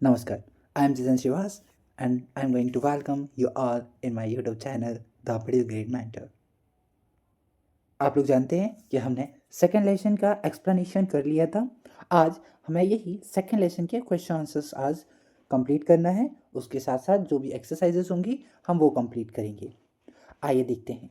Namaskar, I am Jitan Shivas and I am going to welcome you all in my YouTube channel The Pretty Great Mentor. आप लोग जानते हैं कि हमने second lesson का explanation कर लिया था। आज हमें यही सेकेंड लेसन के क्वेश्चन आंसर्स आज कंप्लीट करना है। उसके साथ साथ जो भी एक्सरसाइजेस होंगी हम वो कंप्लीट करेंगे। आइए देखते हैं।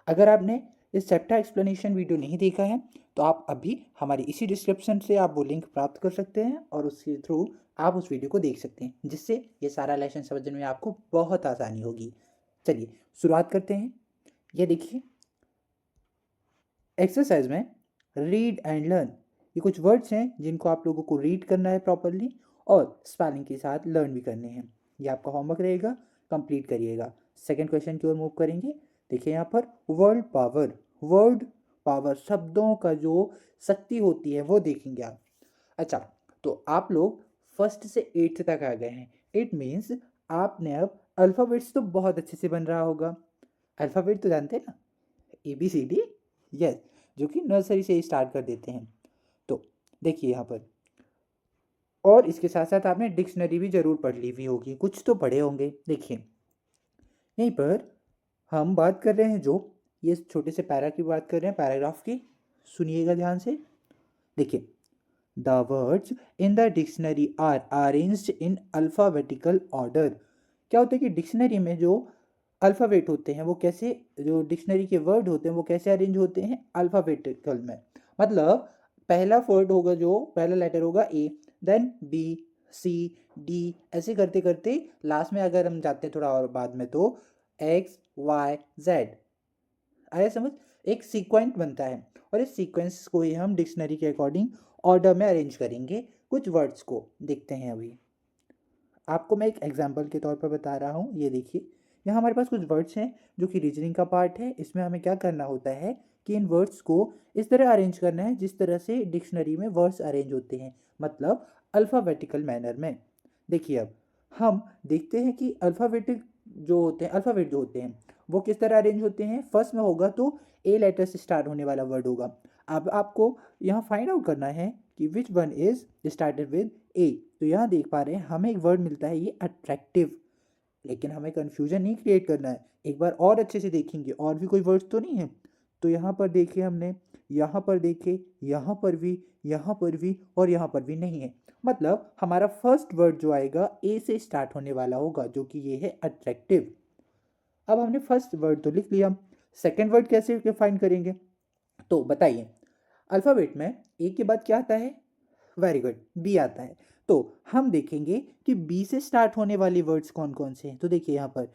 अगर आपने इस चैप्टर एक्सप्लेनेशन वीडियो नहीं देखा है तो आप अभी हमारी इसी डिस्क्रिप्शन से आप वो लिंक प्राप्त कर सकते हैं और उसके थ्रू आप उस वीडियो को देख सकते हैं, जिससे ये सारा लेसन समझने में आपको बहुत आसानी होगी। चलिए शुरुआत करते हैं। ये देखिए, एक्सरसाइज में रीड एंड लर्न, ये कुछ वर्ड्स हैं जिनको आप लोगों को रीड करना है प्रॉपरली और स्पेलिंग के साथ लर्न भी करने हैं। ये आपका होमवर्क रहेगा, कंप्लीट करिएगा। सेकंड क्वेश्चन की ओर मूव करेंगे। देखिए यहाँ पर वर्ड पावर, वर्ड पावर शब्दों का जो शक्ति होती है वो देखेंगे आप। अच्छा, तो आप लोग फर्स्ट से एट्थ तक आ गए हैं। इट मीन्स आपने अब अल्फ़ाबेट्स तो बहुत अच्छे से बन रहा होगा। अल्फ़ाबेट तो जानते हैं ना, ABCD, यस, जो कि नर्सरी से ही स्टार्ट कर देते हैं। तो देखिए यहाँ पर, और इसके साथ साथ आपने डिक्शनरी भी ज़रूर पढ़ ली हुई होगी, कुछ तो पढ़े होंगे। देखिए यहीं पर हम बात कर रहे हैं, जो ये छोटे से पैरा की बात कर रहे हैं, पैराग्राफ की। सुनिएगा ध्यान से। देखिए, the words in the dictionary are arranged in alphabetical order. क्या होता है कि डिक्शनरी में जो अल्फ़ाबेट होते हैं वो कैसे, जो डिक्शनरी के वर्ड होते हैं वो कैसे अरेंज होते हैं, अल्फ़ाबेटिकल में। मतलब पहला वर्ड होगा, जो पहला लेटर होगा A, then B, C, D, ऐसे करते करते लास्ट में अगर हम जाते हैं थोड़ा और बाद में तो X, Y, Z। आया समझ? एक सीक्वेंस बनता है और इस सीक्वेंस को ही हम डिक्शनरी के अकॉर्डिंग ऑर्डर में अरेंज करेंगे। कुछ वर्ड्स को देखते हैं अभी। आपको मैं एक एग्जांपल के तौर पर बता रहा हूँ। ये देखिए, यहाँ हमारे पास कुछ वर्ड्स हैं जो कि रीजनिंग का पार्ट है। इसमें हमें क्या करना होता है कि इन वर्ड्स को इस तरह अरेंज करना है जिस तरह से डिक्शनरी में वर्ड्स अरेंज होते हैं, मतलब अल्फ़ाबेटिकल मैनर में। देखिए अब हम देखते हैं कि अल्फ़ाबेटिक जो होते हैं, अल्फ़ाबेट जो होते हैं वो किस तरह अरेंज होते हैं। फर्स्ट में होगा तो A लेटर से स्टार्ट होने वाला वर्ड होगा। अब आपको यहाँ फाइंड आउट करना है कि which one is started with A। तो यहाँ देख पा रहे हैं हमें एक वर्ड मिलता है, ये अट्रैक्टिव। लेकिन हमें कन्फ्यूजन नहीं क्रिएट करना है, एक बार और अच्छे से देखेंगे और भी कोई वर्ड्स तो नहीं है। तो यहाँ पर देखिए हमने, यहाँ पर देखे, यहाँ पर भी, यहाँ पर भी और यहाँ पर भी नहीं है। मतलब हमारा फर्स्ट वर्ड जो आएगा A से स्टार्ट होने वाला होगा, जो कि ये है अट्रैक्टिव। अब हमने फर्स्ट वर्ड तो लिख लिया, सेकेंड वर्ड कैसे फाइंड करेंगे? तो बताइए, अल्फ़ाबेट में ए के बाद क्या आता है? वेरी गुड, बी आता है। तो हम देखेंगे कि बी से स्टार्ट होने वाले वर्ड्स कौन कौन से हैं। तो देखिए यहाँ पर,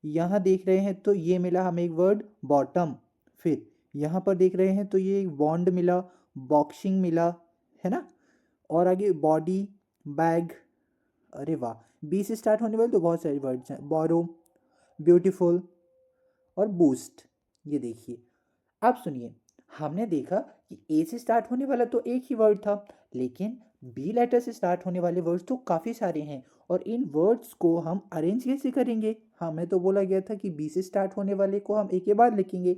यहाँ देख रहे हैं तो ये मिला हमें एक वर्ड बॉटम। फिर यहाँ पर देख रहे हैं तो ये एक बॉन्ड मिला, बॉक्सिंग मिला, है ना। और आगे बॉडी, बैग। अरे वाह, बी से स्टार्ट होने वाले तो बहुत सारे वर्ड्स हैं, बोरो, ब्यूटीफुल और बूस्ट। ये देखिए, आप सुनिए, हमने देखा कि ए से स्टार्ट होने वाला तो एक ही वर्ड था, लेकिन बी लेटर से स्टार्ट होने वाले वर्ड्स तो काफ़ी सारे हैं। और इन वर्ड्स को हम अरेंज कैसे करेंगे? हमें तो बोला गया था कि बी से स्टार्ट होने वाले को हम एक के बाद लिखेंगे,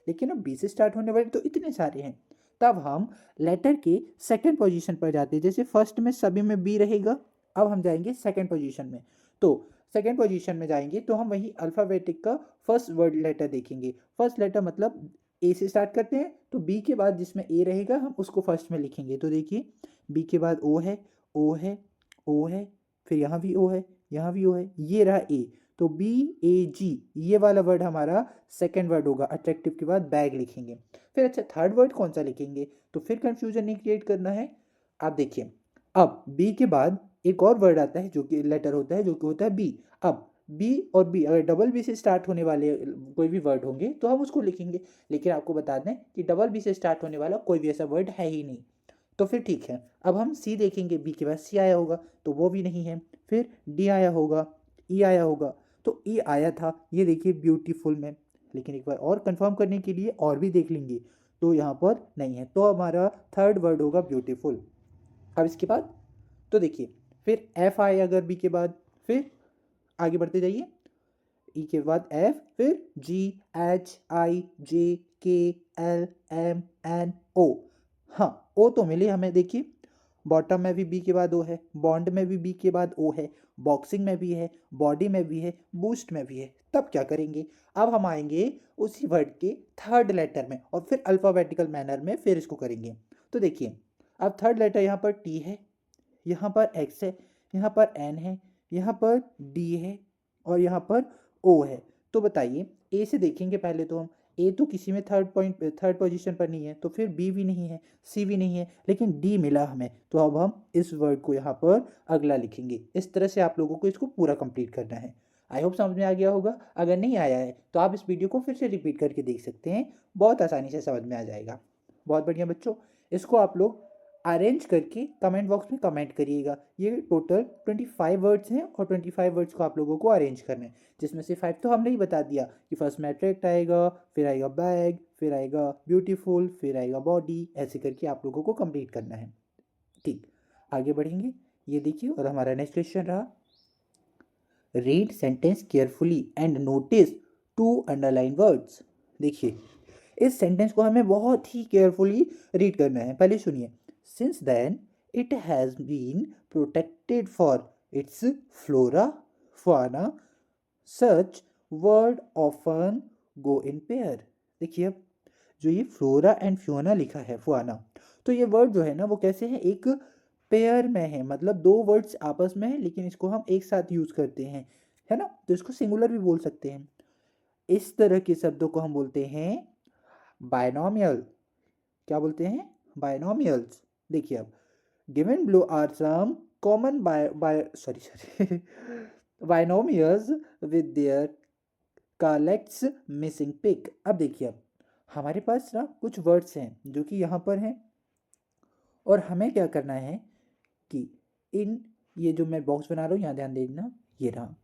लेकिन अब बी से स्टार्ट होने वाले तो इतने सारे हैं। तब हम लेटर के सेकंड पोजीशन पर जाते हैं। जैसे फर्स्ट में सभी में बी रहेगा, अब हम जाएंगे सेकंड पोजीशन में। तो सेकंड पोजीशन में जाएंगे तो हम वही अल्फ़ाबेटिक का फर्स्ट वर्ड लेटर देखेंगे। फर्स्ट लेटर मतलब ए से स्टार्ट करते हैं तो बी के बाद जिसमें ए रहेगा हम उसको फर्स्ट में लिखेंगे। तो देखिए, बी के बाद ओ है, ओ है, ओ है, फिर यहाँ भी ओ है, यहाँ भी ओ है, ये रहा ए। तो BAG, ये वाला वर्ड हमारा सेकंड वर्ड होगा। अट्रैक्टिव के बाद बैग लिखेंगे। फिर अच्छा, थर्ड वर्ड कौन सा लिखेंगे? तो फिर कंफ्यूजन नहीं क्रिएट करना है। आप देखिए, अब बी के बाद एक और वर्ड आता है जो कि लेटर होता है, जो कि होता है बी। अब बी और बी, अगर डबल बी से स्टार्ट होने वाले कोई भी वर्ड होंगे तो हम उसको लिखेंगे। लेकिन आपको बता दें कि डबल बी से स्टार्ट होने वाला कोई भी ऐसा वर्ड है ही नहीं। तो फिर ठीक है, अब हम सी देखेंगे। बी के बाद सी आया होगा तो वो भी नहीं है। फिर डी आया होगा, ई आया होगा, तो ई आया था, ये देखिए ब्यूटीफुल में। लेकिन एक बार और कंफर्म करने के लिए और भी देख लेंगे तो यहाँ पर नहीं है, तो हमारा थर्ड वर्ड होगा ब्यूटीफुल। अब इसके बाद तो देखिए, फिर एफ आए अगर बी के बाद, फिर आगे बढ़ते जाइए। ई के बाद एफ, फिर GHIJKLMNO। हाँ, ओ तो मिले हमें। देखिए, बॉटम में भी बी के बाद ओ है, बॉन्ड में भी बी के बाद ओ है, बॉक्सिंग में भी है, बॉडी में भी है, बूस्ट में भी है। तब क्या करेंगे, अब हम आएंगे उसी वर्ड के थर्ड लेटर में और फिर अल्फ़ाबेटिकल मैनर में फिर इसको करेंगे। तो देखिए, अब थर्ड लेटर यहाँ पर टी है, यहाँ पर एक्स है, यहाँ पर एन है, यहाँ पर डी है और यहाँ पर ओ है। तो बताइए, ए से देखेंगे पहले तो हम, ए तो किसी में थर्ड पोजीशन पर नहीं है, तो फिर बी भी नहीं है, सी भी नहीं है, लेकिन डी मिला हमें। तो अब हम इस वर्ड को यहाँ पर अगला लिखेंगे। इस तरह से आप लोगों को इसको पूरा कंप्लीट करना है। आई होप समझ में आ गया होगा। अगर नहीं आया है तो आप इस वीडियो को फिर से रिपीट करके देख सकते हैं, बहुत आसानी से समझ में आ जाएगा। बहुत बढ़िया बच्चों, इसको आप लोग अरेंज करके कमेंट बॉक्स में कमेंट करिएगा। ये टोटल 25 वर्ड्स हैं और 25 वर्ड्स को आप लोगों को अरेंज करना है, जिसमें से 5 तो हमने ही बता दिया कि फर्स्ट में अट्रैक्ट आएगा, फिर आएगा बैग, फिर आएगा ब्यूटीफुल, फिर आएगा बॉडी, ऐसे करके आप लोगों को कंप्लीट करना है। ठीक, आगे बढ़ेंगे। ये देखिए, और हमारा नेक्स्ट क्वेश्चन रहा, read sentence carefully and notice 2 underline words. देखिए, इस सेंटेंस को हमें बहुत ही केयरफुली रीड करना है। पहले सुनिए, since then it has been protected for its flora fauna such word often go in pair. देखिए, अब जो ये फ्लोरा एंड फ्योना लिखा है, फुआना, तो ये वर्ड जो है ना वो कैसे है, एक पेयर में है, मतलब दो वर्ड्स आपस में है, लेकिन इसको हम एक साथ यूज करते हैं, है ना, तो इसको सिंगुलर भी बोल सकते हैं। इस तरह के शब्दों को हम बोलते हैं बायनोमियल। क्या बोलते हैं, बायनोमियल्स। देखिए, अब given below are some common sorry binomials with their collects missing pick. अब देखिए, अब हमारे पास ना कुछ वर्ड्स हैं जो कि यहाँ पर हैं, और हमें क्या करना है कि इन, ये जो मैं बॉक्स बना रहा हूँ यहाँ ध्यान देना, ये रहा,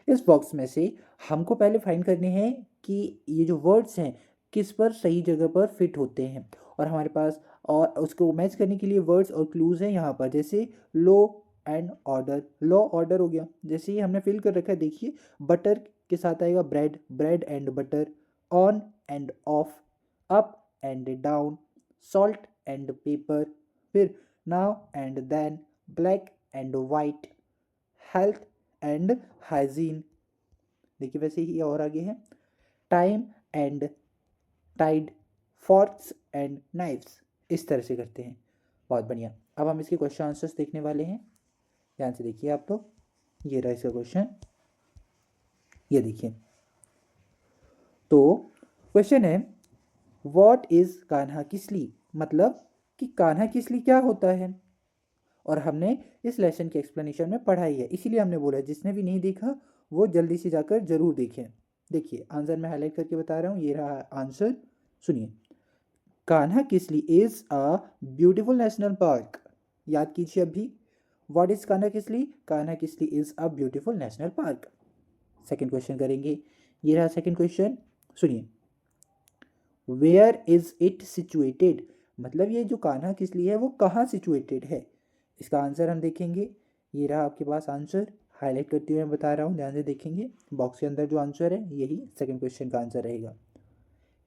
इस बॉक्स में से हमको पहले फाइंड करने हैं कि ये जो वर्ड्स हैं किस पर सही जगह पर फिट होते हैं। और हमारे पास, और उसको मैच करने के लिए वर्ड्स और क्लूज हैं यहाँ पर, जैसे लो एंड ऑर्डर। लो ऑर्डर हो गया, जैसे ही हमने फिल कर रखा है। देखिए, बटर के साथ आएगा bread, bread and butter, on and off, up and down, salt and pepper, फिर now and then, black and white, health and hygiene. देखिए, वैसे ही और आगे है, time and tide, forks and knifes. इस तरह से करते हैं। बहुत बढ़िया। अब हम इसके क्वेश्चन आंसर्स देखने वाले हैं, ध्यान से देखिए आप लोग। ये रहा इसका क्वेश्चन, ये देखिए। तो क्वेश्चन है, व्हाट इज कान्हा किसली, मतलब कि कान्हा किसली क्या होता है। और हमने इस लेसन के एक्सप्लेनेशन में पढ़ाई है, इसीलिए हमने बोला जिसने भी नहीं देखा वो जल्दी से जाकर जरूर देखें। देखिए, आंसर मैं हाईलाइट करके बता रहा हूँ, ये रहा आंसर, सुनिए। Kanha Kisli is a beautiful national park. याद कीजिए अभी, what is Kanha Kisli, Kanha Kisli is a beautiful national park. Second question करेंगे, ये रहा सेकंड क्वेश्चन, सुनिए। वेयर इज इट सिचुएटेड, मतलब ये जो कान्हा किसली है वो कहाँ सिचुएटेड है। इसका आंसर हम देखेंगे, ये रहा आपके पास आंसर, हाईलाइट करते हुए मैं बता रहा हूँ, ध्यान से देखेंगे। बॉक्स के अंदर जो आंसर है यही सेकंड क्वेश्चन का आंसर रहेगा।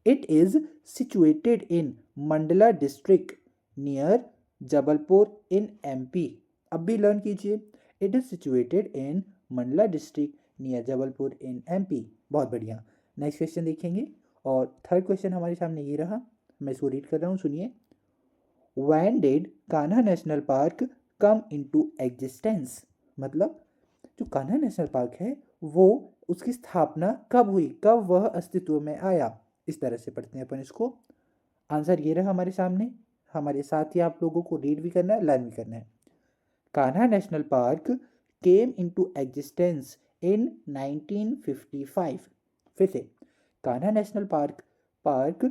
It is situated in Mandla district near Jabalpur in MP. अब भी लर्न कीजिए, it is situated in Mandla district near Jabalpur in MP. बहुत बढ़िया। नेक्स्ट क्वेश्चन देखेंगे, और थर्ड क्वेश्चन हमारे सामने ये रहा, मैं इसको रीड कर रहा हूँ, सुनिए। When did Kanha national park come into existence, मतलब जो कान्हा नेशनल पार्क है वो, उसकी स्थापना कब हुई, कब वह अस्तित्व में आया। इस तरह से पढ़ते हैं अपन इसको। आंसर ये रहा हमारे सामने, हमारे साथ ही आप लोगों को रीड भी करना है, लर्न भी करना है। Kanha national park came into existence in 1955। फिर से, Kanha national park park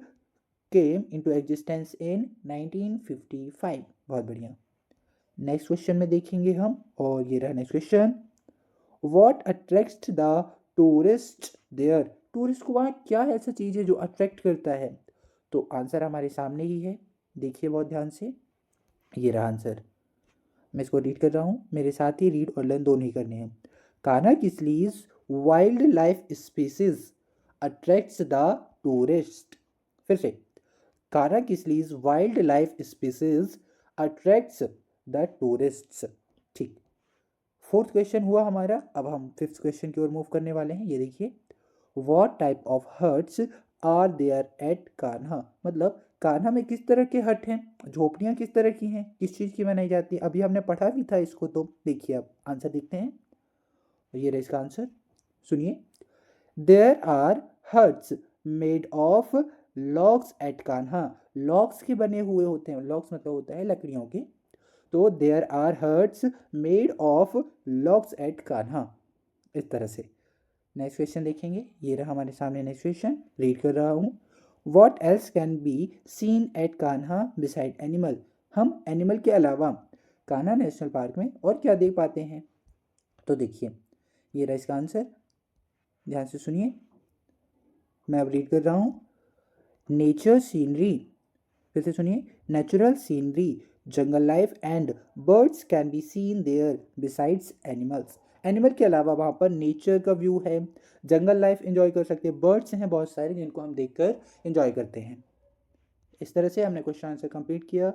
came into existence in 1955। बहुत बढ़िया। नेक्स्ट क्वेश्चन में देखेंगे हम, और ये रहा next question. What attracts the tourist there, tourist को वहाँ क्या ऐसा चीज़ है जो अट्रैक्ट करता है। तो आंसर हमारे सामने ही है, देखिए बहुत ध्यान से, ये रहा आंसर। मैं इसको रीड कर रहा हूँ, मेरे साथ ही रीड और लर्न दोनों ही करने हैं। Kanha Kisli's wild life species attracts the tourist. फिर से, Kanha Kisli's wild life species attracts the tourists. ठीक, फोर्थ क्वेश्चन हुआ हमारा। अब हम फिफ्थ क्वेश्चन की ओर मूव करने वाले हैं। ये देखिए, what type of huts are there at Kanha, मतलब कान्हा में किस तरह के हट हैं, झोपड़ियाँ किस तरह की हैं, किस चीज़ की बनाई जाती है। अभी हमने पढ़ा भी था इसको, तो देखिए अब आंसर देखते हैं। ये रहा इसका आंसर, सुनिए। There are huts made of logs at Kanha, logs के बने हुए होते हैं, लॉग्स मतलब होता है लकड़ियों के, तो there are huts made of logs at Kanha, इस तरह से। नेक्स्ट क्वेश्चन देखेंगे, ये रहा हमारे सामने नेक्स्ट क्वेश्चन, रीड कर रहा हूँ। What else can be seen at Kanha beside animal, हम एनिमल के अलावा कान्हा नेशनल पार्क में और क्या देख पाते हैं। तो देखिए, ये रहा इसका आंसर, ध्यान से सुनिए, मैं अब रीड कर रहा हूँ। नेचर सीनरी, फिर से सुनिए, natural scenery, jungle life and birds can be seen there besides animals, animal के अलावा वहाँ पर नेचर का व्यू है, जंगल लाइफ एंजॉय कर सकते हैं, बर्ड्स हैं बहुत सारे जिनको हम देखकर एंजॉय करते हैं। इस तरह से हमने क्वेश्चन आंसर कंप्लीट किया।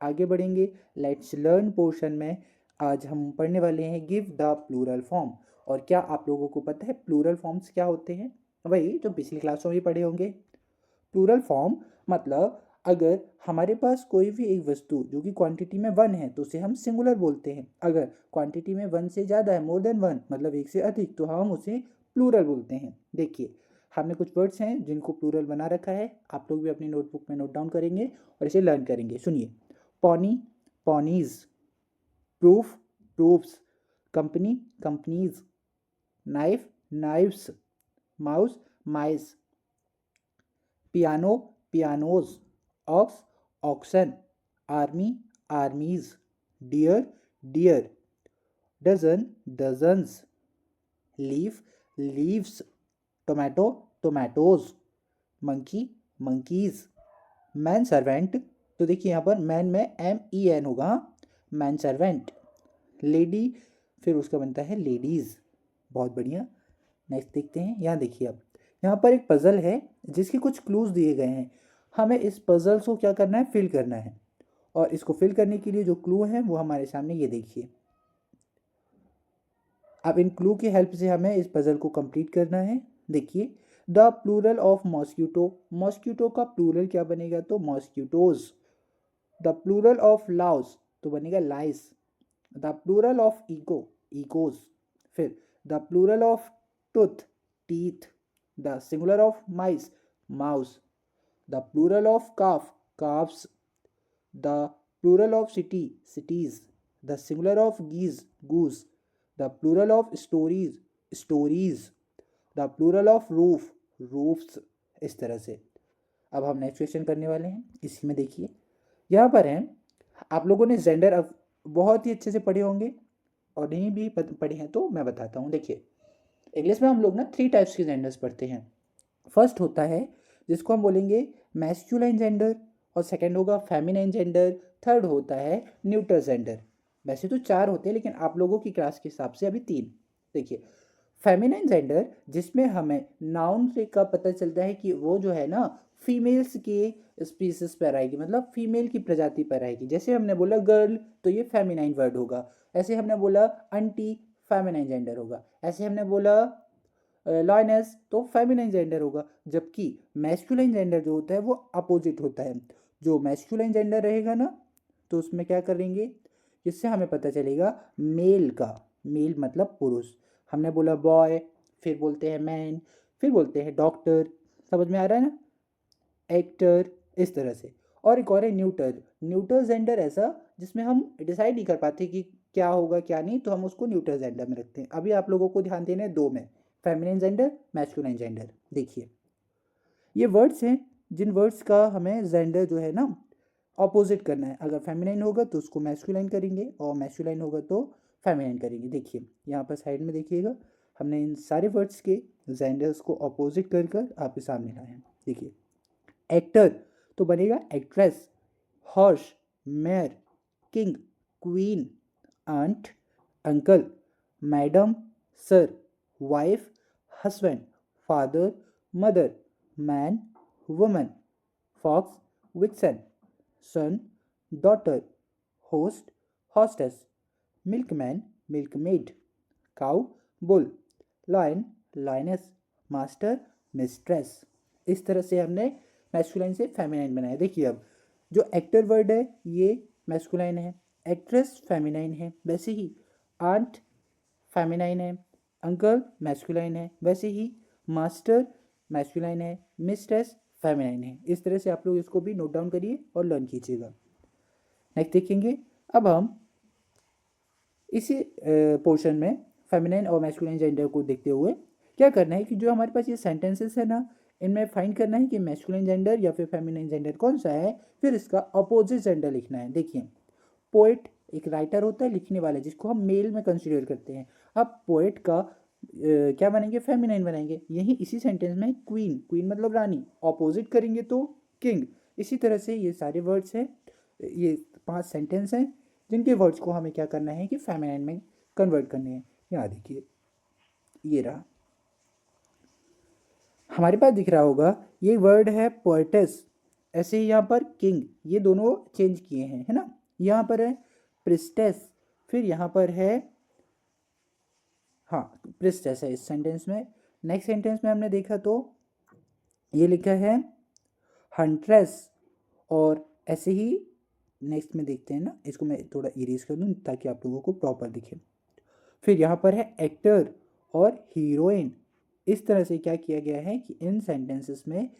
आगे बढ़ेंगे लेट्स लर्न पोर्शन में। आज हम पढ़ने वाले हैं गिव द प्लूरल फॉर्म। और क्या आप लोगों को पता है प्लूरल फॉर्म्स क्या होते हैं? वही जो पिछली क्लासों में पढ़े होंगे। प्लूरल फॉर्म मतलब अगर हमारे पास कोई भी एक वस्तु जो कि क्वांटिटी में 1 है तो उसे हम सिंगुलर बोलते हैं। अगर क्वांटिटी में 1 से ज़्यादा है, मोर देन 1 मतलब एक से अधिक, तो हम उसे प्लूरल बोलते हैं। देखिए, हमने कुछ वर्ड्स हैं जिनको प्लूरल बना रखा है, आप लोग भी अपनी नोटबुक में नोट डाउन करेंगे और इसे लर्न करेंगे। सुनिए, pony, ponies, proof, proofs, company, companies, knife, knifes, mouse, mice, piano, pianos, ox, oxen, army, armies, deer, deer, dozen, dozens, leaf, leaves, tomato, tomatoes, monkey, monkeys, man servant, तो देखिए यहाँ पर man में MEN होगा, man servant, lady, फिर उसका बनता है लेडीज। बहुत बढ़िया, नेक्स्ट देखते हैं। यहाँ देखिए, अब यहाँ पर एक पजल है जिसके कुछ क्लूज दिए गए हैं, हमें इस पजल्स को क्या करना है, फिल करना है। और इसको फिल करने के लिए जो क्लू हैं वो हमारे सामने ये देखिए। अब इन क्लू की हेल्प से हमें इस पजल को कंप्लीट करना है। देखिए, the plural of mosquito, mosquito का प्लूरल क्या बनेगा, तो mosquitoes. The plural of louse तो बनेगा lice. The plural of echo, echoes. फिर the plural of tooth, teeth. The singular of mice, mouse. The plural of calf, calves. The plural of city, cities. The singular of geese, goose. The plural of stories, stories. The plural of roof, roofs। इस तरह से अब हम next question करने वाले हैं। इसी में देखिए, यहाँ पर है, आप लोगों ने जेंडर अब बहुत ही अच्छे से पढ़े होंगे और नहीं भी पढ़े हैं तो मैं बताता हूँ। देखिए, इंग्लिश में हम लोग ना 3 टाइप्स के जेंडर्स पढ़ते हैं। फर्स्ट होता है जिसको हम बोलेंगे मैस्कुलाइन जेंडर, और सेकंड होगा फेमिनाइन जेंडर, थर्ड होता है न्यूट्रल जेंडर। वैसे तो 4 होते हैं लेकिन आप लोगों की क्लास के हिसाब से अभी 3। देखिए, फेमिनाइन जेंडर जिसमें हमें नाउन से का पता चलता है कि वो जो है ना फीमेल्स के स्पीसीज पर आएगी, मतलब फीमेल की प्रजाति पर आएगी। जैसे हमने बोला गर्ल तो ये फेमिनाइन वर्ड होगा, ऐसे हमने बोला आंटी फेमिनाइन जेंडर होगा, ऐसे हमने बोला लॉयनेस तो फेमिनाइन जेंडर होगा। जबकि मैस्कुलाइन जेंडर जो होता है वो अपोजिट होता है। जो मैस्कुलाइन जेंडर रहेगा ना तो उसमें क्या करेंगे, इससे हमें पता चलेगा मेल का, मेल मतलब पुरुष। हमने बोला बॉय, फिर बोलते हैं मैन, फिर बोलते हैं डॉक्टर, समझ में आ रहा है ना, एक्टर, इस तरह से। और एक और है न्यूटर, न्यूटर जेंडर ऐसा जिसमें हम डिसाइड नहीं कर पाते कि क्या होगा क्या नहीं, तो हम उसको न्यूटर जेंडर में रखते हैं। अभी आप लोगों को ध्यान देना है 2 में, फेमिनिन जेंडर, मैस्कुलाइन जेंडर। देखिए, ये वर्ड्स हैं जिन वर्ड्स का हमें जेंडर जो है ना ऑपोजिट करना है। अगर फेमिनाइन होगा तो उसको मैस्कुलाइन करेंगे और मैस्कुलाइन होगा तो फेमिनाइन करेंगे। देखिए, यहाँ पर साइड में देखिएगा, हमने इन सारे वर्ड्स के जेंडर्स को ऑपोजिट कर कर आपके सामने लाए हैं। देखिए, एक्टर तो बनेगा actress, horse, mare, king, queen, aunt, uncle, madam, sir, wife, husband, father, mother, man, woman, fox, vixen, son, daughter, host, hostess, milkman, milkmaid, cow, bull, lion, lioness, master, mistress. इस तरह से हमने मैस्कुलाइन से feminine बनाया। देखिए अब जो actor word है ये मैस्कुलाइन है, एक्ट्रेस फेमिनाइन है, वैसे ही आंट फेमिनाइन है, अंकल मैस्कुलाइन है, वैसे ही मास्टर मैस्कुलाइन है, मिस्ट्रेस फेमिनाइन है। इस तरह से आप लोग इसको भी नोट डाउन करिए और लर्न कीजिएगा। नेक्स्ट देखेंगे अब हम इसी पोर्शन में फेमिनाइन और मैस्कुलाइन जेंडर को देखते हुए क्या करना है कि जो हमारे पास ये सेंटेंसेस है ना, इनमें फाइंड करना है कि मैस्कुलाइन जेंडर या फिर फेमिनाइन जेंडर कौन सा है, फिर इसका अपोजिट जेंडर लिखना है। देखिए पोएट एक राइटर होता है, लिखने वाला, जिसको हम मेल में कंसिडर करते हैं। अब पोएट का क्या बनेंगे, फेमिनाइन बनाएंगे। यही इसी सेंटेंस में क्वीन, क्वीन मतलब रानी, ऑपोजिट करेंगे तो किंग। इसी तरह से ये सारे वर्ड्स हैं, ये 5 सेंटेंस हैं जिनके वर्ड्स को हमें क्या करना है कि फेमिनाइन में कन्वर्ट करने हैं। यहाँ देखिए ये रहा, हमारे पास दिख रहा होगा ये वर्ड है पोएटेस। ऐसे ही यहाँ पर किंग, ये दोनों चेंज किए हैं, है ना। यहाँ पर है प्रिस्टेस, फिर यहाँ पर है, हाँ प्रिस्टेस है इस सेंटेंस में। नेक्स्ट सेंटेंस में हमने देखा तो ये लिखा है हंट्रेस, और ऐसे ही नेक्स्ट में देखते हैं ना, इसको मैं थोड़ा इरेज कर दूँ ताकि आप लोगों को प्रॉपर दिखे। फिर यहाँ पर है एक्टर और हीरोइन। इस तरह से क्या किया गया है कि इन सेंटेंसेस में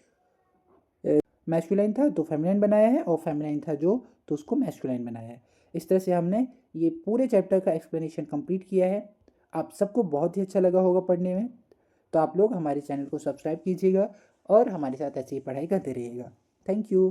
मैस्कुलाइन था तो फेमिनाइन बनाया है, और फेमिनाइन था जो तो उसको मैस्कुलाइन बनाया है। इस तरह से हमने ये पूरे चैप्टर का एक्सप्लेनेशन कंप्लीट किया है। आप सबको बहुत ही अच्छा लगा होगा पढ़ने में, तो आप लोग हमारे चैनल को सब्सक्राइब कीजिएगा और हमारे साथ ऐसे ही पढ़ाई करते रहिएगा। Thank you.